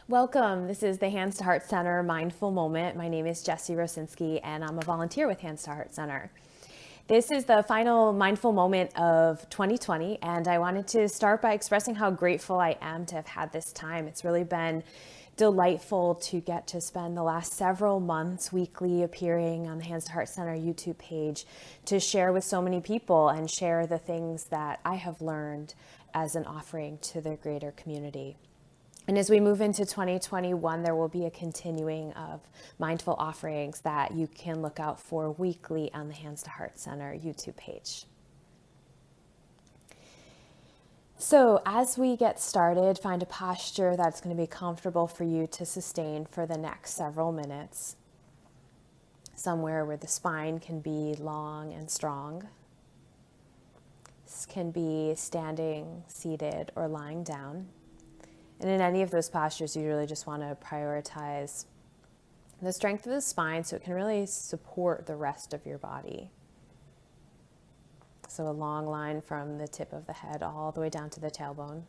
Welcome. This is the Hands to Heart Center Mindful Moment. My name is Jessi Rosinski, and I'm a volunteer with Hands to Heart Center. This is the final mindful moment of 2020, and I wanted to start by expressing how grateful I am to have had this time. It's really been delightful to get to spend the last several months weekly appearing on the Hands to Heart Center YouTube page to share with so many people and share the things that I have learned as an offering to the greater community. And as we move into 2021, there will be a continuing of mindful offerings that you can look out for weekly on the Hands to Heart Center YouTube page. So as we get started, find a posture that's going to be comfortable for you to sustain for the next several minutes. Somewhere where the spine can be long and strong. This can be standing, seated, or lying down. And in any of those postures, you really just want to prioritize the strength of the spine so it can really support the rest of your body. So a long line from the tip of the head all the way down to the tailbone.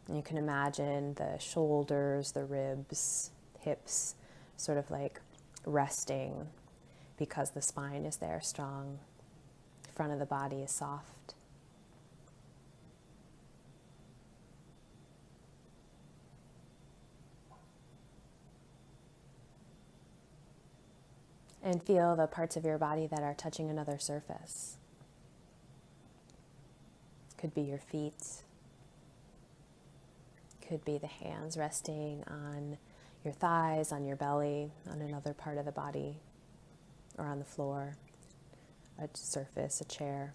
And you can imagine the shoulders, the ribs, hips sort of like resting because the spine is there strong. The front of the body is soft. And feel the parts of your body that are touching another surface. Could be your feet. Could be the hands resting on your thighs, on your belly, on another part of the body, or on the floor, a surface, a chair.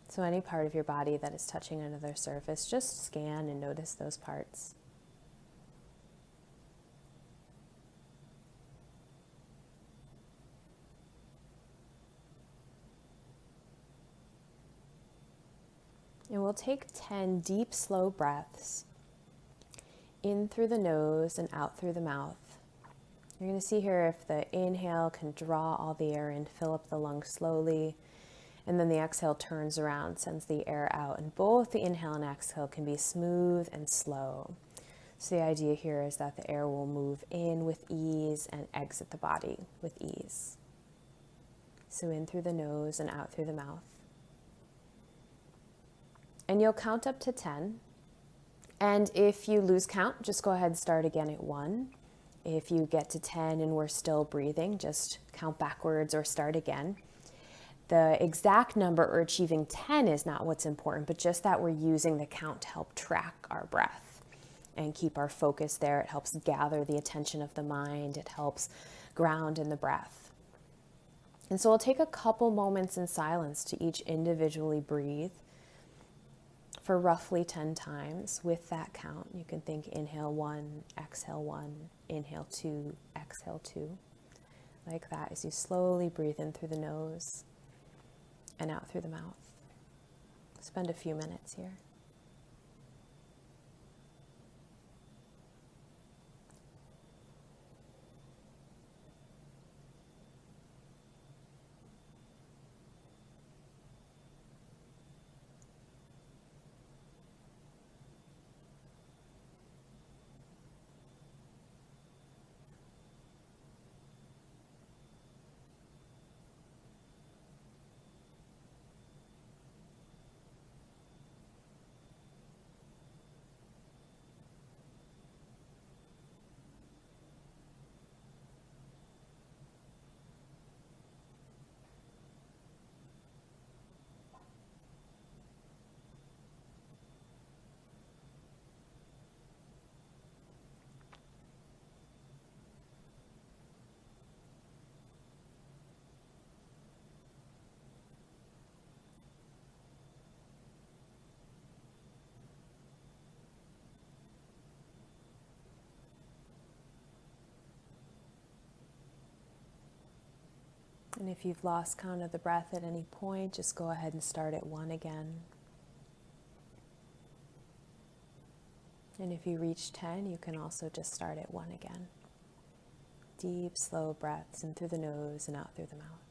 So any part of your body that is touching another surface, just scan and notice those parts. And we'll take 10 deep, slow breaths in through the nose and out through the mouth. You're going to see here if the inhale can draw all the air in, fill up the lungs slowly, and then the exhale turns around, sends the air out. And both the inhale and exhale can be smooth and slow. So the idea here is that the air will move in with ease and exit the body with ease. So in through the nose and out through the mouth. And you'll count up to 10. And if you lose count, just go ahead and start again at 1. If you get to 10 and we're still breathing, just count backwards or start again. The exact number or achieving 10 is not what's important, but just that we're using the count to help track our breath and keep our focus there. It helps gather the attention of the mind. It helps ground in the breath. And so we'll take a couple moments in silence to each individually breathe for roughly 10 times with that count. You can think inhale 1, exhale 1, inhale 2, exhale 2. Like that as you slowly breathe in through the nose and out through the mouth. Spend a few minutes here. And if you've lost count of the breath at any point, just go ahead and start at 1 again. And if you reach 10, you can also just start at 1 again. Deep, slow breaths in through the nose and out through the mouth.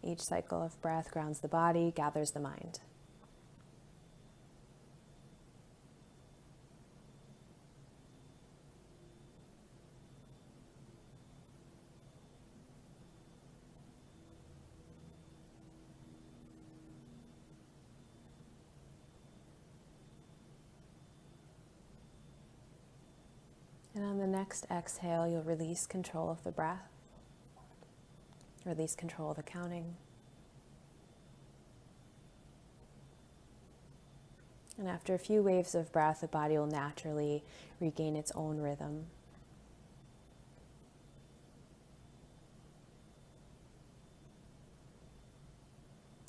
Each cycle of breath grounds the body, gathers the mind. And on the next exhale, you'll release control of the breath, release control of the counting. And after a few waves of breath, the body will naturally regain its own rhythm.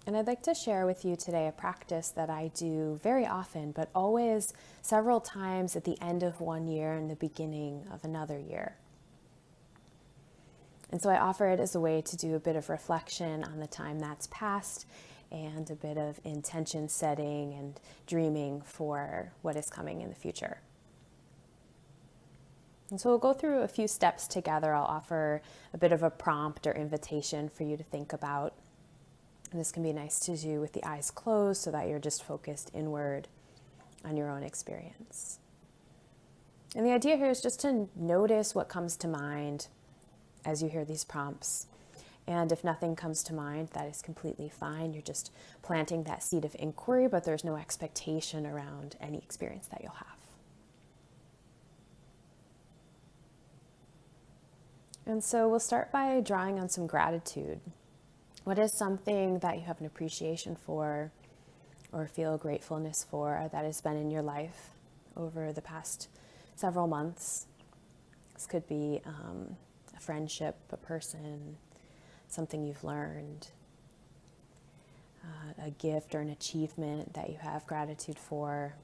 And I'd like to share with you today a practice that I do very often, but always several times at the end of one year and the beginning of another year. And so I offer it as a way to do a bit of reflection on the time that's passed and a bit of intention setting and dreaming for what is coming in the future. And so we'll go through a few steps together. I'll offer a bit of a prompt or invitation for you to think about. And this can be nice to do with the eyes closed so that you're just focused inward on your own experience. And the idea here is just to notice what comes to mind as you hear these prompts. And if nothing comes to mind, that is completely fine. You're just planting that seed of inquiry, but there's no expectation around any experience that you'll have. And so we'll start by drawing on some gratitude. What is something that you have an appreciation for or feel gratefulness for that has been in your life over the past several months? This could be a friendship, a person, something you've learned, a gift or an achievement that you have gratitude for,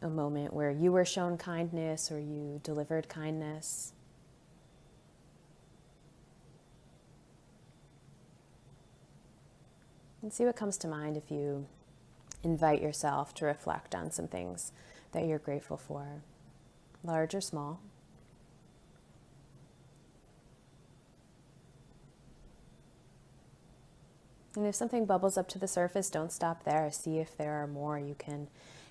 a moment where you were shown kindness or you delivered kindness. And see what comes to mind if you invite yourself to reflect on some things that you're grateful for, large or small. And if something bubbles up to the surface, don't stop there. See if there are more. You can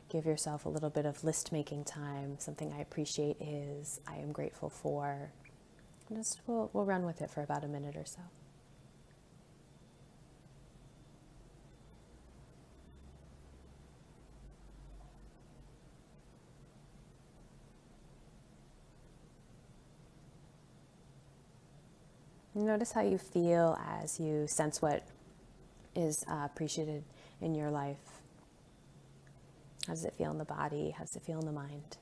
give yourself a little bit of list-making time. Something I appreciate is, I am grateful for. Just we'll run with it for about a minute or so. Notice how you feel as you sense what is appreciated in your life. How does it feel in the body? How does it feel in the mind?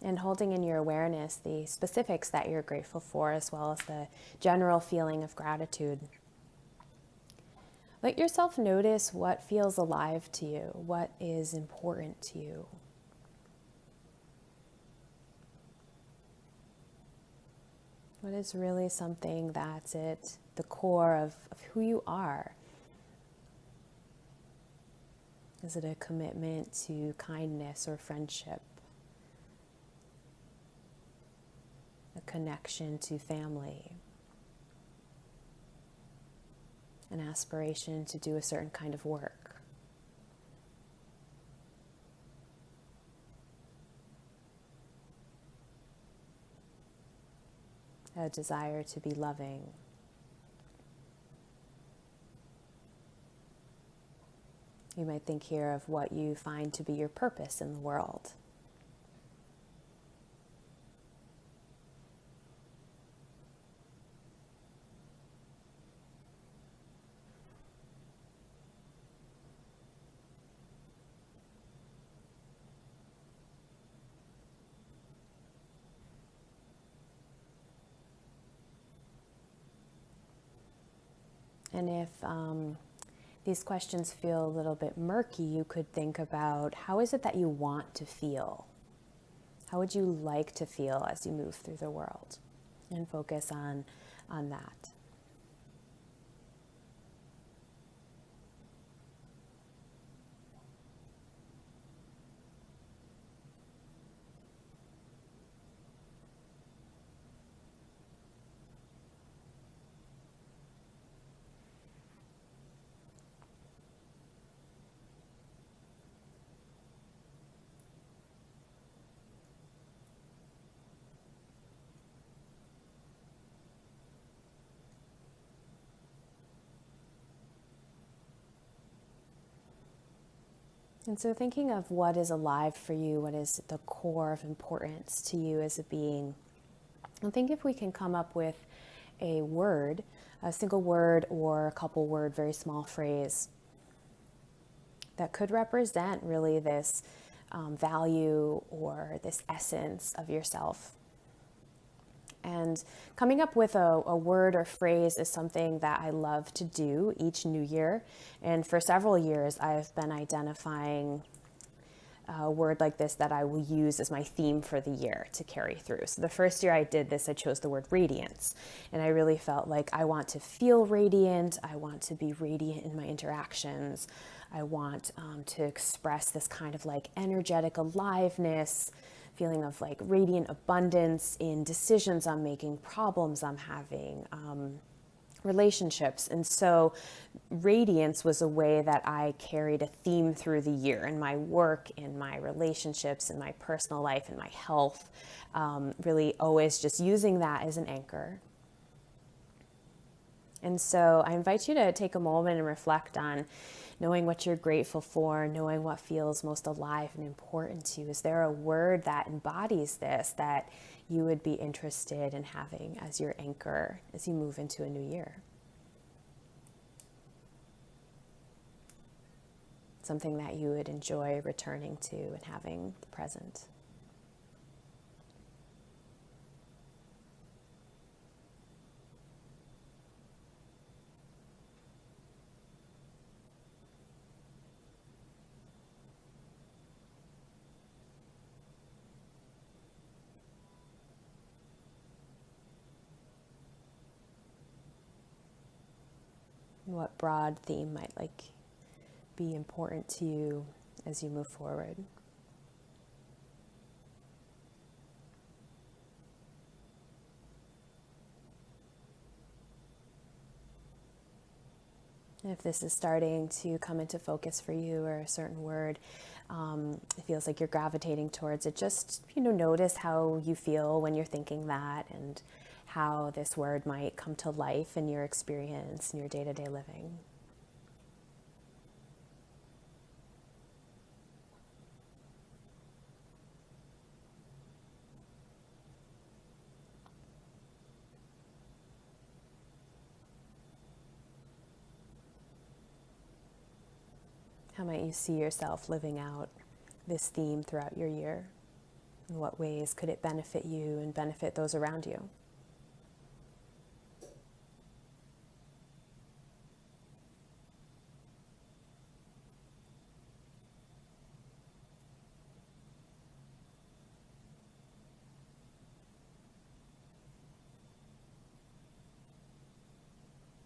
And holding in your awareness the specifics that you're grateful for, as well as the general feeling of gratitude. Let yourself notice what feels alive to you, what is important to you. What is really something that's at the core of who you are? Is it a commitment to kindness or friendship? A connection to family? An aspiration to do a certain kind of work? A desire to be loving? You might think here of what you find to be your purpose in the world. And if these questions feel a little bit murky, you could think about, how is it that you want to feel? How would you like to feel as you move through the world? And focus on that. And so thinking of what is alive for you, what is the core of importance to you as a being, and think if we can come up with a word, a single word or a couple word, very small phrase that could represent really this value or this essence of yourself. And coming up with a word or phrase is something that I love to do each new year. And for several years, I've been identifying a word like this that I will use as my theme for the year to carry through. So the first year I did this, I chose the word radiance. And I really felt like I want to feel radiant. I want to be radiant in my interactions. I want to express this kind of like energetic aliveness, feeling of like radiant abundance in decisions I'm making, problems I'm having, relationships. And so radiance was a way that I carried a theme through the year in my work, in my relationships, in my personal life, in my health, really always just using that as an anchor. And so I invite you to take a moment and reflect on knowing what you're grateful for, knowing what feels most alive and important to you. Is there a word that embodies this that you would be interested in having as your anchor as you move into a new year? Something that you would enjoy returning to and having present. What broad theme might be important to you as you move forward? If this is starting to come into focus for you, or a certain word, it feels like you're gravitating towards it, just notice how you feel when you're thinking that, and how this word might come to life in your experience, in your day-to-day living. How might you see yourself living out this theme throughout your year? In what ways could it benefit you and benefit those around you?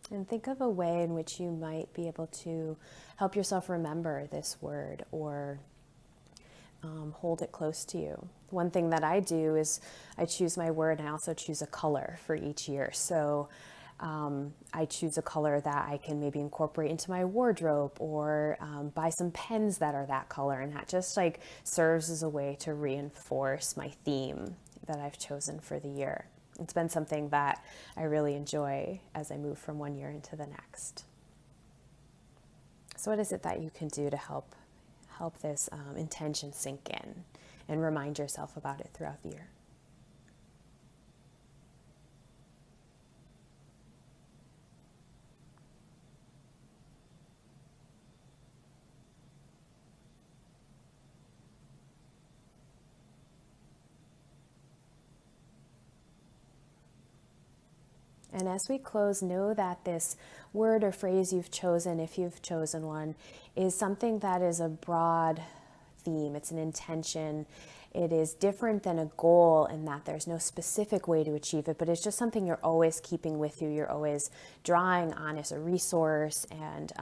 And think of a way in which you might be able to help yourself remember this word, or hold it close to you. One thing that I do is I choose my word, and I also choose a color for each year. So I choose a color that I can maybe incorporate into my wardrobe, or buy some pens that are that color, and that just serves as a way to reinforce my theme that I've chosen for the year. It's been something that I really enjoy as I move from one year into the next. So what is it that you can do to help this intention sink in and remind yourself about it throughout the year? And as we close, know that this word or phrase you've chosen, if you've chosen one, is something that is a broad theme. It's an intention. It is different than a goal in that there's no specific way to achieve it, but it's just something you're always keeping with you. You're always drawing on as a resource and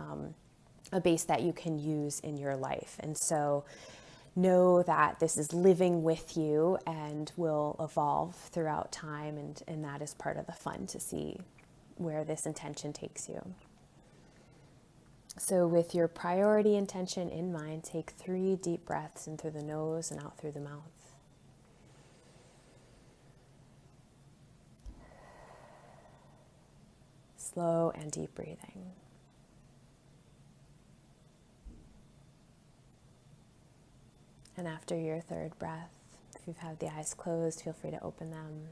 a base that you can use in your life. And so know that this is living with you and will evolve throughout time, and that is part of the fun, to see where this intention takes you. So with your priority intention in mind, take 3 deep breaths in through the nose and out through the mouth. Slow and deep breathing. And after your third breath, if you've had the eyes closed, feel free to open them.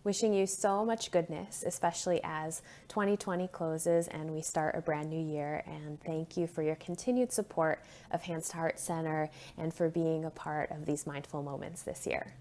Wishing you so much goodness, especially as 2020 closes and we start a brand new year. And thank you for your continued support of Hands to Heart Center and for being a part of these mindful moments this year.